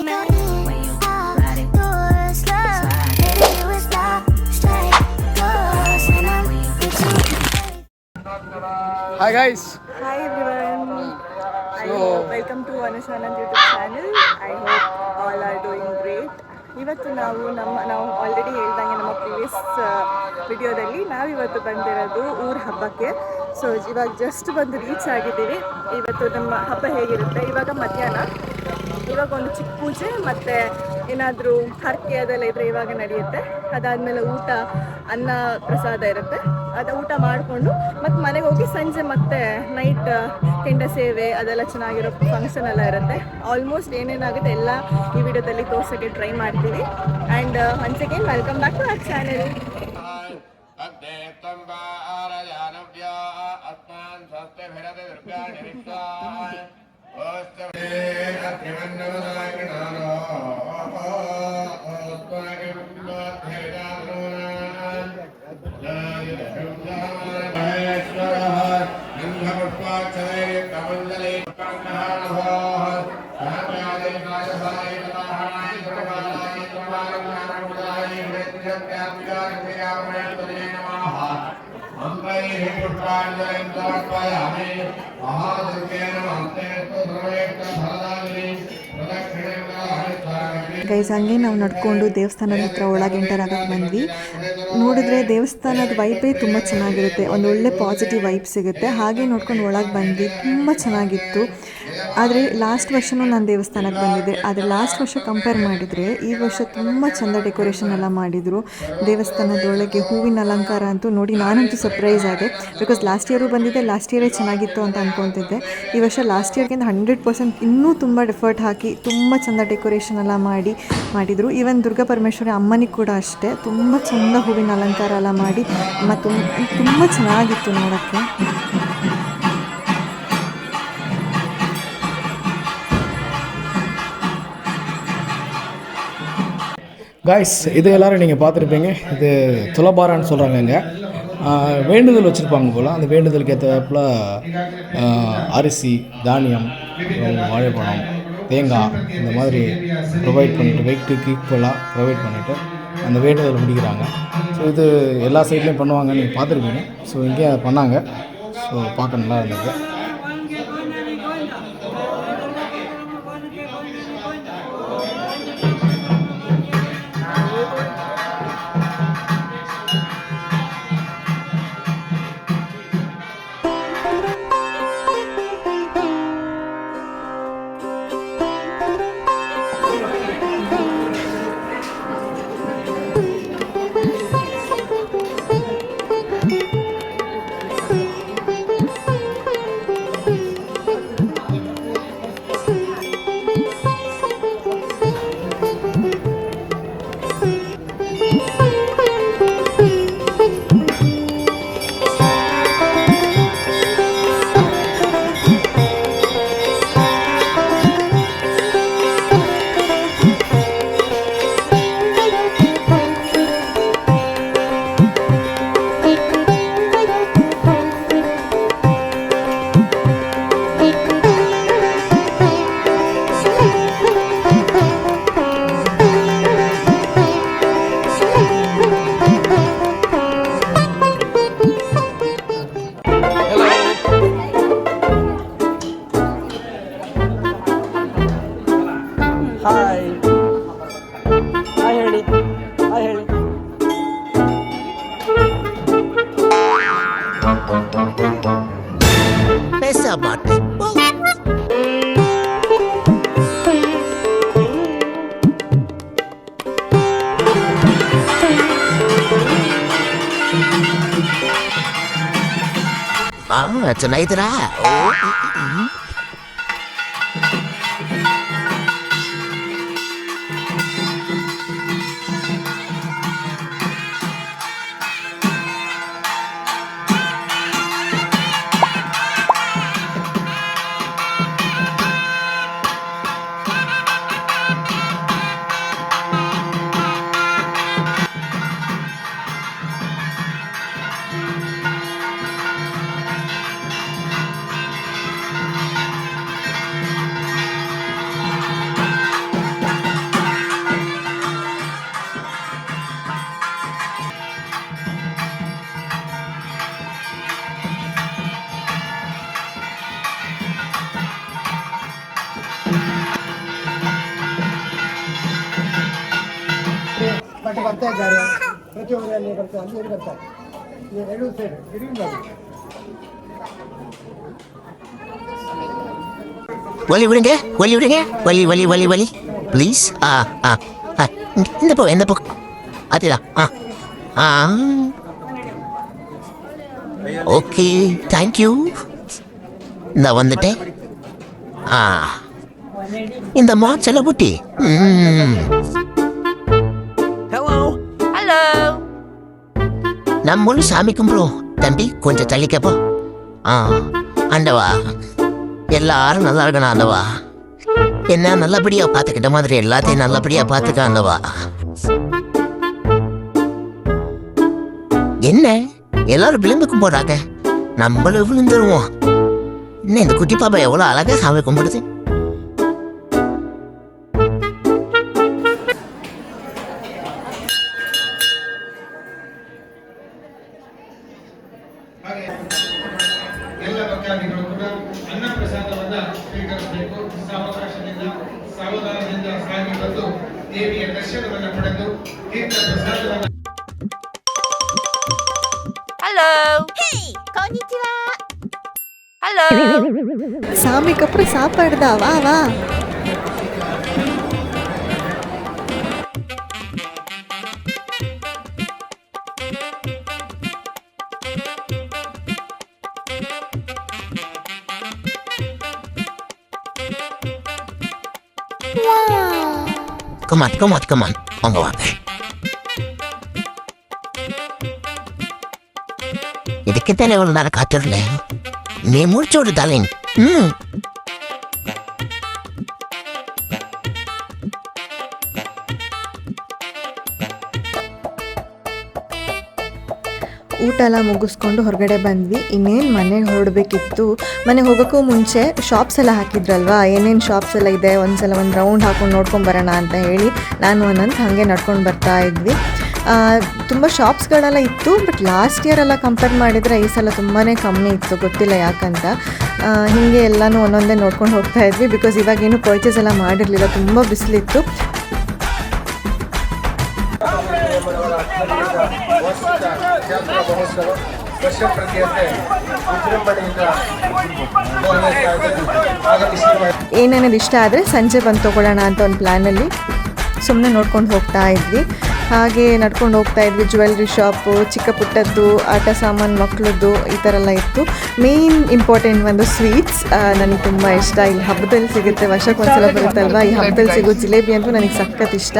Hi guys. Hi everyone. Welcome to Anushanan's YouTube channel. I hope all are doing great. ಇವತ್ತು ನಾವು already ಹೇಳ್ದಂಗೆ ನಮ್ಮ previous ವಿಡಿಯೋದಲ್ಲಿ ನಾವಿವತ್ತು ಬಂದಿರೋದು ಊರ ಹಬ್ಬಕ್ಕೆ. ಸೊ ಇವಾಗ ಜಸ್ಟ್ ಬಂದು ರೀಚ್ ಆಗಿದ್ದೀವಿ. ಇವತ್ತು ನಮ್ಮ ಹಬ್ಬ ಹೇಗಿರುತ್ತೆ, ಇವಾಗ ಮಧ್ಯಾಹ್ನ, ಇವಾಗ ಒಂದು ಚಿಕ್ಕ ಪೂಜೆ ಮತ್ತು ಏನಾದರೂ ಹರಕೆ ಅದೆಲ್ಲ ಇದ್ದರೆ ಇವಾಗ ನಡೆಯುತ್ತೆ. ಅದಾದಮೇಲೆ ಊಟ, ಅನ್ನ ಪ್ರಸಾದ ಇರುತ್ತೆ. ಅದು ಊಟ ಮಾಡಿಕೊಂಡು ಮತ್ತು ಮನೆಗೆ ಹೋಗಿ ಸಂಜೆ ಮತ್ತೆ ನೈಟ್ ಕೆಂಡ ಸೇವೆ ಅದೆಲ್ಲ ಚೆನ್ನಾಗಿರೋ ಫಂಕ್ಷನ್ ಎಲ್ಲ ಇರುತ್ತೆ. ಆಲ್ಮೋಸ್ಟ್ ಏನೇನಾಗುತ್ತೆ ಎಲ್ಲ ಈ ವಿಡಿಯೋದಲ್ಲಿ ತೋರ್ಸೋಕ್ಕೆ ಟ್ರೈ ಮಾಡ್ತೀವಿ. And once again welcome back to our channel. Guys, ಹಂಗೆ ನಾವು ನಡ್ಕೊಂಡು ದೇವಸ್ಥಾನದ ಹತ್ರ ಒಳಗೆ ಎಂಟರ್ ಆಗಕ್ಕೆ ಬಂದ್ವಿ. ನೋಡಿದ್ರೆ ದೇವಸ್ಥಾನದ ವೈಬೇ ತುಂಬ ಚೆನ್ನಾಗಿರುತ್ತೆ, ಒಂದು ಒಳ್ಳೆ ಪಾಸಿಟಿವ್ ವೈಬ್ ಸಿಗುತ್ತೆ. ಹಾಗೆ ನೋಡ್ಕೊಂಡು ಒಳಗೆ ಬಂದ್ವಿ, ತುಂಬ ಚೆನ್ನಾಗಿತ್ತು. ಆದರೆ ಲಾಸ್ಟ್ ವರ್ಷವೂ ನಾನು ದೇವಸ್ಥಾನಕ್ಕೆ ಬಂದಿದ್ದೆ. ಆದರೆ ಲಾಸ್ಟ್ ವರ್ಷ ಕಂಪೇರ್ ಮಾಡಿದರೆ ಈ ವರ್ಷ ತುಂಬ ಚೆಂದ ಡೆಕೋರೇಷನ್ ಎಲ್ಲ ಮಾಡಿದರು. ದೇವಸ್ಥಾನದೊಳಗೆ ಹೂವಿನ ಅಲಂಕಾರ ಅಂತೂ ನೋಡಿ ನಾನಂತೂ ಸರ್ಪ್ರೈಸ್ ಆದೆ. ಬಿಕಾಸ್ ಲಾಸ್ಟ್ ಇಯರು ಬಂದಿದ್ದೆ, ಲಾಸ್ಟ್ ಇಯರೇ ಚೆನ್ನಾಗಿತ್ತು ಅಂತ ಅಂದ್ಕೊತಿದ್ದೆ. ಈ ವರ್ಷ ಲಾಸ್ಟ್ ಇಯರ್ಗಿಂತ 100% ಇನ್ನೂ ತುಂಬ ಎಫರ್ಟ್ ಹಾಕಿ ತುಂಬ ಚೆಂದ ಡೆಕೋರೇಷನ್ ಎಲ್ಲ ಮಾಡಿದರು. ಈವನ್ ದುರ್ಗಾ ಪರಮೇಶ್ವರಿ ಅಮ್ಮನಿಗೆ ಕೂಡ ಅಷ್ಟೇ ತುಂಬ ಚೆಂದ ಹೂವಿನ ಅಲಂಕಾರ ಎಲ್ಲ ಮಾಡಿ ಮತ್ತು ತುಂಬ ಚೆನ್ನಾಗಿತ್ತು ನೋಡೋಕ್ಕೆ. காய்ஸ், இது எல்லோரும் நீங்கள் பார்த்துருப்பீங்க. இது துலபாரான்னு சொல்கிறாங்க. இங்கே வேண்டுதல் வச்சுருப்பாங்க போல். அந்த வேண்டுதலுக்கு ஏற்றப்பல அரிசி, தானியம், வாழைப்பழம், தேங்காய் இந்த மாதிரி ப்ரொவைட் பண்ணிவிட்டு வெயிட்டுக்கு ஈக்குவலாக ப்ரொவைட் பண்ணிவிட்டு அந்த வேண்டுதல் முடிக்கிறாங்க. ஸோ இது எல்லா சைட்லேயும் பண்ணுவாங்க, நீங்கள் பார்த்துருப்பீங்க. ஸோ இங்கேயே பண்ணாங்க. ஸோ பார்க்க நல்லா இருந்தது. ಚೆನ್ನಾಗಿದ್ದೀರಾ? ಬಟ್ಟೆ ಬರ್ತಾ ಇದ್ದಾರೆ, ಪ್ರತಿಯೊಬ್ಬರಲ್ಲಿ ಬರ್ತಾರೆ, ಅಲ್ಲಿ ಬರ್ತಾರೆ, ಎರಡು ಸೈಡ್ ஒலி விடுங்க, ஒலி விடுங்க, ஒலி ஒலி ஒலி ஒலி ப்ளீஸ். இந்த பக்கம், இந்த பக்கம், அதுதான். Okay, thank you. நான் வந்துட்டேன். இந்த செல்லக்குட்டி. Hello. Hello. நம்மளும் சாமி கும்பிடுவோம். தம்பி கொஞ்சம் தள்ளிக்கப்போ. ஆண்டவா எல்லாரும் நல்லா இருக்கணும் ஆண்டவா. என்ன நல்லபடியா பார்த்துக்கிட்ட மாதிரி எல்லாத்தையும் நல்லபடியா பார்த்துக்க ஆண்டவா. என்ன எல்லாரும் விழுந்துக்கு போறாங்க, நம்மளும் விழுந்துருவோம். என்ன இந்த குட்டி பாப்பா எவ்வளவு அழகா சாமி கும்பிடுது. ಎಲ್ಲ ಭಕ್ತಾದಿಗಳು ಕೂಡ ಅನ್ನ ಪ್ರಸಾದವನ್ನ ಸ್ವೀಕರಿಸಬೇಕು. ಸಾವಕಾಶದಿಂದ ಸಾವಧಾನದಿಂದ ಸಾಗಿ ಬಂದು ದೇವಿಯ ದರ್ಶನವನ್ನು ಪಡೆದು ತೀರ್ಥ ಪ್ರಸಾದವನ್ನು. Hello. Hey, konnichiwa. Hello. சாமிக்கு அப்புறம் சாப்பாடு தான், வா வா. Come on, come on, come on. வாங்க வாங்க. இதுக்குத்தானே இவ்வளவு நேரம் காத்திரல. நீ முடிச்சோடு தாலின். ಊಟ ಎಲ್ಲ ಮುಗಿಸ್ಕೊಂಡು ಹೊರಗಡೆ ಬಂದ್ವಿ. ಇನ್ನೇನು ಮನೆಗೆ ಹೊರಡಬೇಕಿತ್ತು. ಮನೆಗೆ ಹೋಗೋಕ್ಕೂ ಮುಂಚೆ ಶಾಪ್ಸ್ ಎಲ್ಲ ಹಾಕಿದ್ರಲ್ವಾ, ಏನೇನು ಶಾಪ್ಸ್ ಎಲ್ಲ ಇದೆ ಒಂದು ರೌಂಡ್ ಹಾಕೊಂಡು ನೋಡ್ಕೊಂಡು ಬರೋಣ ಅಂತ ಹೇಳಿ ನಾನು ಅನ್ನಂತ ಹಾಗೆ ನಡ್ಕೊಂಡು ಬರ್ತಾ ಇದ್ವಿ. ತುಂಬ ಶಾಪ್ಸ್ಗಳೆಲ್ಲ ಇತ್ತು, ಬಟ್ ಲಾಸ್ಟ್ ಇಯರ್ ಎಲ್ಲ ಕಂಪೇರ್ ಮಾಡಿದರೆ ಈ ಸಲ ತುಂಬಾ ಕಮ್ಮಿ ಇತ್ತು, ಗೊತ್ತಿಲ್ಲ ಯಾಕಂತ. ಹೀಗೆ ಎಲ್ಲನೂ ಒಂದೊಂದೇ ನೋಡ್ಕೊಂಡು ಹೋಗ್ತಾ ಇದ್ವಿ, ಬಿಕಾಸ್ ಇವಾಗೇನು ಪರ್ಚೇಸ್ ಎಲ್ಲ ಮಾಡಿರಲಿಲ್ಲ, ತುಂಬ ಬಿಸಿಲಿತ್ತು. ಏನೇನದು ಇಷ್ಟ ಆದರೆ ಸಂಜೆ ಬಂದು ತೊಗೊಳ್ಳೋಣ ಅಂತ ಒಂದು ಪ್ಲ್ಯಾನಲ್ಲಿ ಸುಮ್ಮನೆ ನೋಡ್ಕೊಂಡು ಹೋಗ್ತಾ ಇದ್ವಿ. ಹಾಗೆ ನಡ್ಕೊಂಡು ಹೋಗ್ತಾ ಇದ್ವಿ. ಜ್ಯುವೆಲ್ರಿ ಶಾಪು, ಚಿಕ್ಕ ಪುಟ್ಟದ್ದು, ಆಟ ಸಾಮಾನು, ಮಕ್ಕಳದ್ದು ಈ ಥರ ಎಲ್ಲ ಇತ್ತು. ಮೇಯ್ನ್ ಇಂಪಾರ್ಟೆಂಟ್ ಒಂದು ಸ್ವೀಟ್ಸ್ ನನಗೆ ತುಂಬ ಇಷ್ಟ. ಇಲ್ಲಿ ಹಬ್ಬದಲ್ಲಿ ಸಿಗುತ್ತೆ, ವರ್ಷಕ್ಕೊಂದ್ಸಲ ಬರುತ್ತಲ್ವ, ಈ ಹಬ್ಬದಲ್ಲಿ ಸಿಗೋ ಜಿಲೇಬಿ ಅಂತೂ ನನಗೆ ಸಖತ್ ಇಷ್ಟ.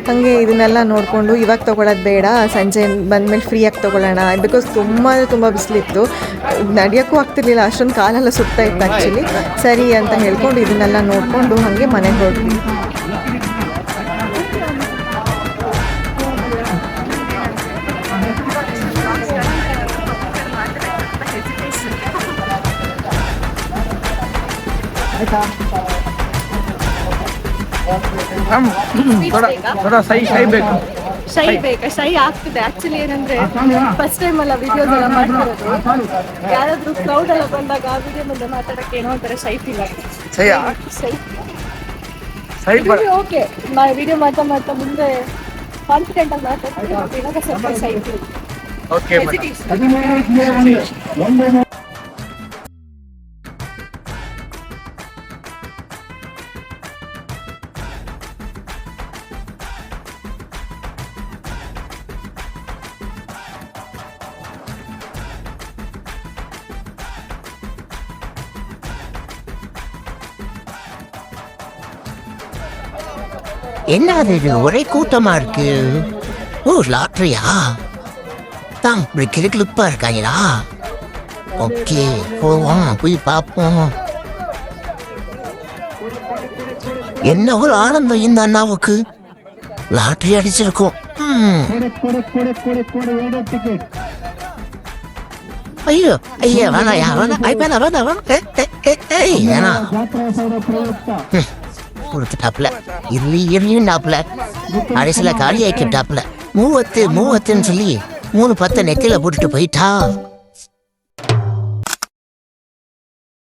ಹಾಗೆ ಇದನ್ನೆಲ್ಲ ನೋಡಿಕೊಂಡು ಇವಾಗ ತೊಗೊಳೋದು ಬೇಡ, ಸಂಜೆ ಬಂದಮೇಲೆ ಫ್ರೀಯಾಗಿ ತೊಗೊಳ್ಳೋಣ, ಬಿಕಾಸ್ ತುಂಬ ಬಿಸಿಲಿತ್ತು, ನಡೆಯೋಕ್ಕೂ ಆಗ್ತಿರ್ಲಿಲ್ಲ, ಅಷ್ಟೊಂದು ಕಾಲೆಲ್ಲ ಸುತ್ತಾ ಇತ್ತು ಆ್ಯಕ್ಚುಲಿ. ಸರಿ ಅಂತ ಹೇಳ್ಕೊಂಡು ಇದನ್ನೆಲ್ಲ ನೋಡಿಕೊಂಡು ಹಾಗೆ ಮನೆಗೆ ಹೋದ್ವಿ. ಥೋಡಾ ಸೈ ಬೇಕು. ಶೈ ಬೇಕಾ? ಶೈ ಆಗ್ತಿದೆ ಆ್ಯಕ್ಚುಲಿ. ಏನಂದರೆ ಫಸ್ಟ್ ಟೈಮ್ ಅಲ್ಲ ವಿಡಿಯೋಸ್ ಎಲ್ಲ ಮಾಡ್ತಿರೋದು, ಯಾರಾದರೂ ಕ್ರೌಡ್ ಎಲ್ಲ ಬಂದಾಗ ಆ ವಿಡಿಯೋ ಮುಂದೆ ಮಾತಾಡೋಕ್ಕೆ ಏನೋ ಒಂಥರ ಶೈ ಫೀಲ್ ಆಗ್ತದೆ. ಓಕೆ, ವಿಡಿಯೋ ಮಾಡ್ತಾ ಮುಂದೆ ಕಾನ್ಫಿಡೆಂಟ್ ಆಗಿ ಮಾತಾಡ್ತೀನಿ, ಇವಾಗ ಸ್ವಲ್ಪ ಶೈ ಫೀಲ್. என்ன அது ஒரே கூட்டமா இருக்கு? ஓ, லாட்டரியா தான் இப்படி கிளுக்கிழுப்பா இருக்காங்களா? ஓகே, போவோம், போய் பார்ப்போம். என்ன ஒரு ஆனந்தம் இந்த அண்ணாவுக்கு, லாட்டரி அடிச்சிருக்கோம். ஐயோ ஐயா, வேணாயா, வேணாம் வேணாம். கொடுத்துட்டாப்ல, இருளியும் கடைசியில் காலி ஆக்கிட்டாப்ல. மூவத்துன்னு சொல்லி 3 10 நெத்தில போட்டுட்டு போயிட்டா.